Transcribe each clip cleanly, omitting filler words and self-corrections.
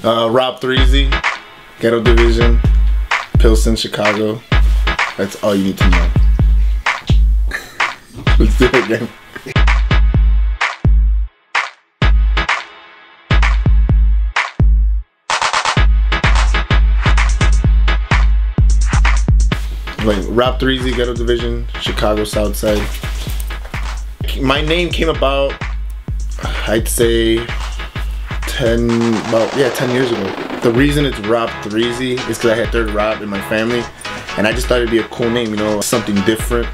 Rob Threezy, Ghetto Division, Pilsen, Chicago. That's all you need to know. Let's do it again. Like Rob Threezy, Ghetto Division, Chicago Southside. My name came about, I'd say, 10 years ago. The reason it's Rob Threezy is because I had third Rob in my family, and I just thought it'd be a cool name, you know, something different.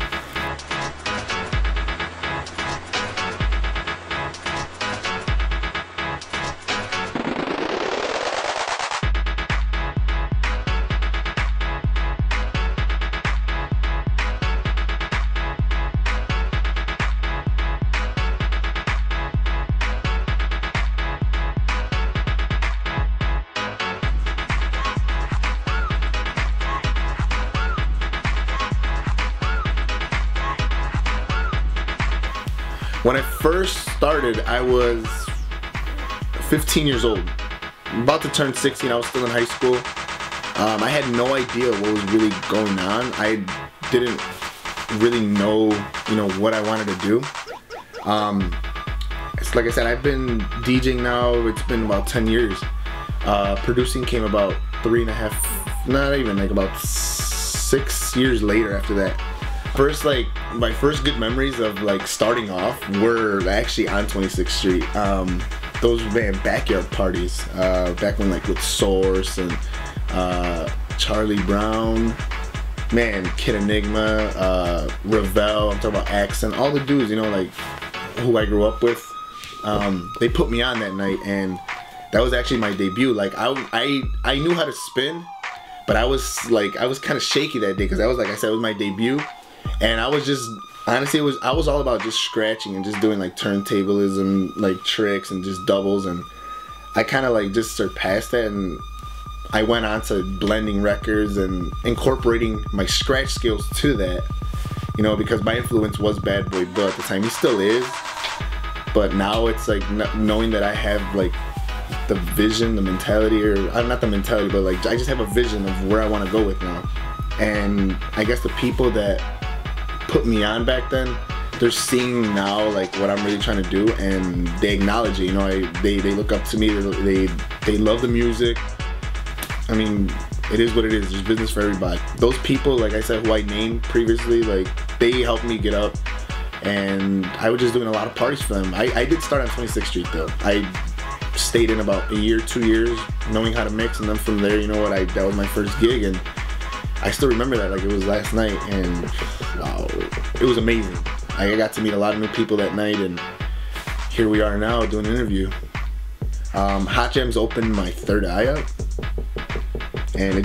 When I first started, I was 15 years old. About to turn 16, I was still in high school. I had no idea what was really going on. I didn't really know, you know, what I wanted to do. It's like I said, I've been DJing now, it's been about 10 years. Producing came about 3.5, not even, like about 6 years later after that. First, like, my first good memories of like starting off were actually on 26th Street. Those were backyard parties, back when, like, with Source and Charlie Brown, man, Kid Enigma, Ravel, I'm talking about Accent, all the dudes, you know, like, who I grew up with. They put me on that night, and that was actually my debut. Like, I knew how to spin, but I was kind of shaky that day because that was, like I said, it was my debut. And I was just, honestly, I was all about just scratching and just doing like turntablism, like tricks and just doubles, and I kind of like just surpassed that, and I went on to blending records and incorporating my scratch skills to that, you know, because my influence was Bad Boy Bill at the time. He still is, but now it's like knowing that I have like the vision, the mentality, or not the mentality, but like I just have a vision of where I want to go with now. And I guess the people that put me on back then, they're seeing now like what I'm really trying to do, and they acknowledge it. You know, they look up to me. They love the music. I mean, it is what it is. There's business for everybody. Those people, like I said, who I named previously, like, they helped me get up, and I was just doing a lot of parties for them. I did start on 26th Street though. I stayed in about a year, 2 years, knowing how to mix, and then from there, you know what, that was my first gig, and I still remember that like it was last night, and wow, it was amazing. I got to meet a lot of new people that night, and here we are now doing an interview. Hot Jams opened my third eye up, and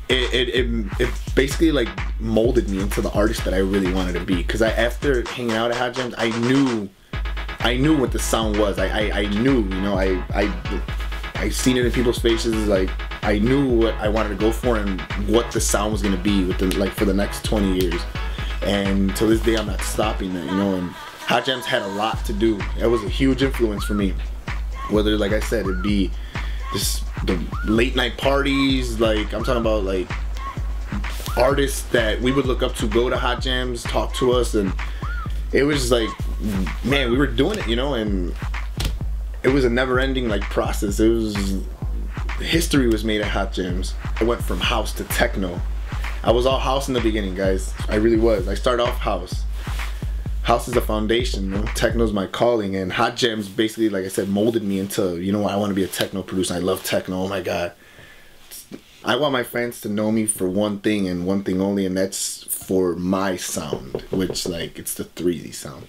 it basically like molded me into the artist that I really wanted to be. Cause after hanging out at Hot Jams, I knew what the sound was. I knew, you know, I seen it in people's faces. Like, I knew what I wanted to go for and what the sound was gonna be within, like, for the next 20 years. And to this day, I'm not stopping that, you know. And Hot Jams had a lot to do. It was a huge influence for me. Whether, like I said, it'd be the late night parties, like I'm talking about, like artists that we would look up to go to Hot Jams, talk to us, and it was just like, man, we were doing it, you know, and it was a never-ending like process. It was, history was made at Hot Jams. I went from house to techno. I was all house in the beginning, guys. I really was. I started off house. House is the foundation, you know? Techno's my calling, and Hot Jams basically, like I said, molded me into, you know, I want to be a techno producer. I love techno. Oh my God. I want my fans to know me for one thing and one thing only, and that's for my sound, which, like, it's the Threezy sound.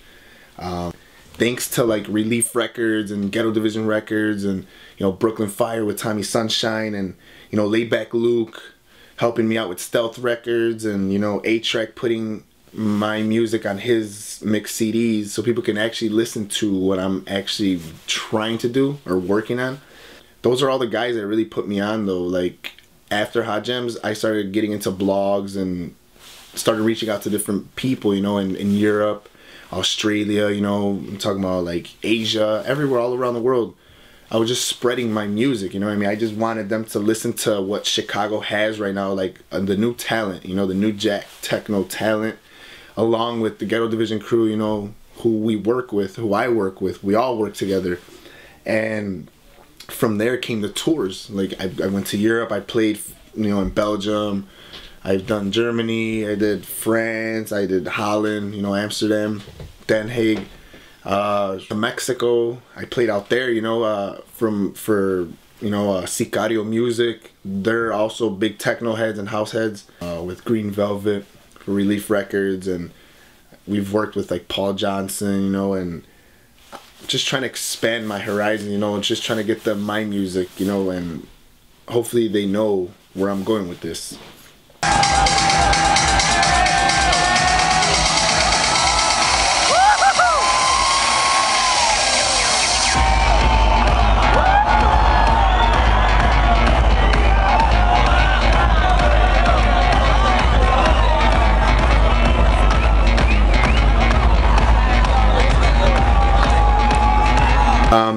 Thanks to like Relief Records and Ghetto Division Records, and, you know, Brooklyn Fire with Tommy Sunshine, and, you know, Laidback Luke helping me out with Stealth Records, and, you know, A-Track putting my music on his mixed CDs so people can actually listen to what I'm actually trying to do or working on. Those are all the guys that really put me on though. Like, after Hot Jams, I started getting into blogs and started reaching out to different people, you know, in Europe, Australia, you know, I'm talking about like Asia, everywhere, all around the world. I was just spreading my music, you know what I mean? I just wanted them to listen to what Chicago has right now, like the new talent, you know, the new jack techno talent, along with the Ghetto Division crew, you know, who we work with, who I work with. We all work together. And from there came the tours. Like I went to Europe, I played, you know, in Belgium, I've done Germany, I did France, I did Holland, you know, Amsterdam, Den Haag. Mexico, I played out there, you know, for Sicario Music. They're also big techno heads and house heads, with Green Velvet for Relief Records, and we've worked with like Paul Johnson, you know, and just trying to expand my horizon, you know, and just trying to get them my music, you know, and hopefully they know where I'm going with this.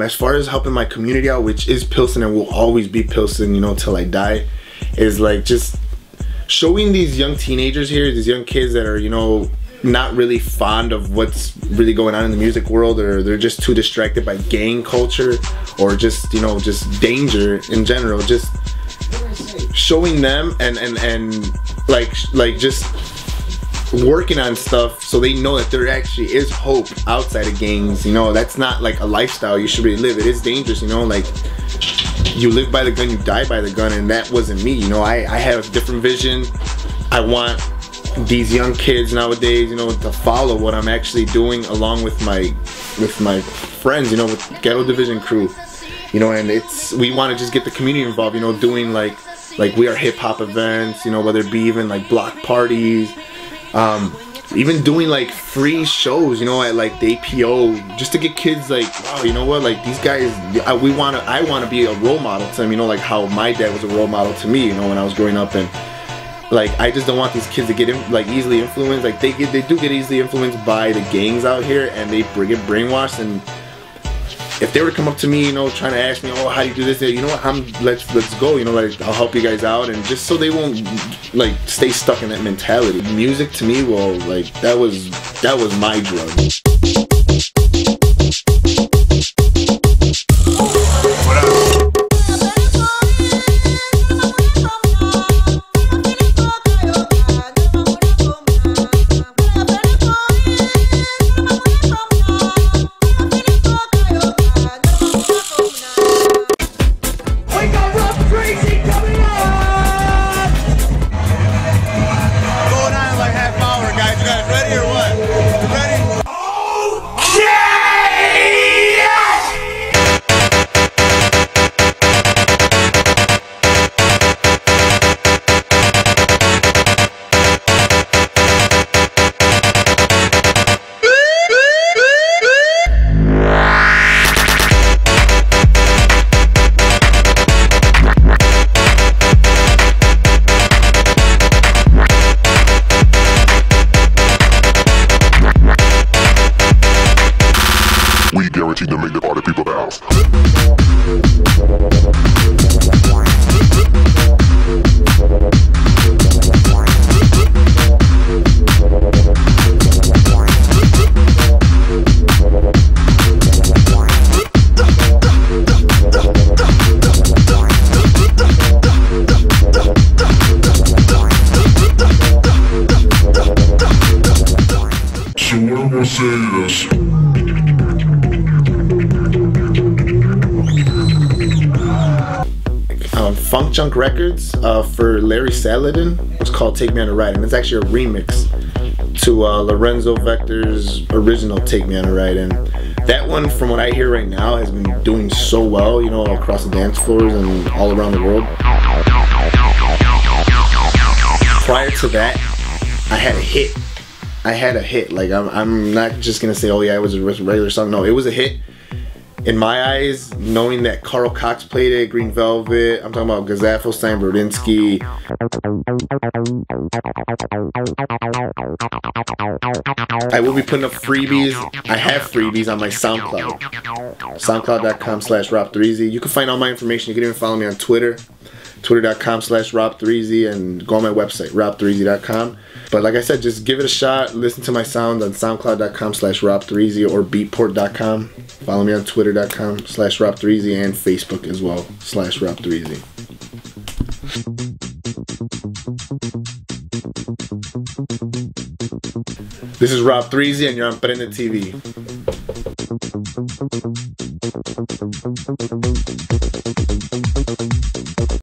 As far as helping my community out, which is Pilsen and will always be Pilsen, you know, till I die, is like just showing these young teenagers here, these young kids that are, you know, not really fond of what's really going on in the music world, or they're just too distracted by gang culture or just, you know, just danger in general. Just showing them and like just working on stuff so they know that there actually is hope outside of gangs. You know, that's not like a lifestyle you should really live. It is dangerous, you know, like you live by the gun, you die by the gun, and that wasn't me. You know, I have a different vision. I want these young kids nowadays, you know, to follow what I'm actually doing, along with my friends, you know, with Ghetto Division crew, you know, and we want to just get the community involved, you know, doing like We Are Hip Hop events, you know, whether it be even like block parties, even doing like free shows, you know, at like the APO, just to get kids like, wow, you know what, like these guys, I want to be a role model to them, you know, like how my dad was a role model to me, you know, when I was growing up. And like I just don't want these kids to get easily influenced. Like they do get easily influenced by the gangs out here, and they get brainwashed. And if they were to come up to me, you know, trying to ask me, oh, how do you do this? You know what, let's go, you know, like I'll help you guys out, and just so they won't like stay stuck in that mentality. Music to me, well, like that was my drug. We guarantee to make the party people bounce. So what I'm gonna say is, Funk Junk Records for Larry Saladin. It's called Take Me on a Ride, and it's actually a remix to Lorenzo Vector's original Take Me on a Ride. And that one, from what I hear right now, has been doing so well, you know, across the dance floors and all around the world. Prior to that, I had a hit. Like I'm not just gonna say, oh yeah, it was a regular song. No, it was a hit. In my eyes, knowing that Carl Cox played it, Green Velvet, I'm talking about Gazafo, Stein Brodinski. I will be putting up freebies. I have freebies on my SoundCloud. SoundCloud.com/Rob Threezy. You can find all my information. You can even follow me on Twitter. Twitter.com/Rob Threezy, and go on my website, robthreezy.com. But like I said, just give it a shot. Listen to my sounds on SoundCloud.com/Rob Threezy or Beatport.com. Follow me on Twitter.com/Rob Threezy and Facebook as well /Rob Threezy. This is Rob Threezy, and you're on Prende TV.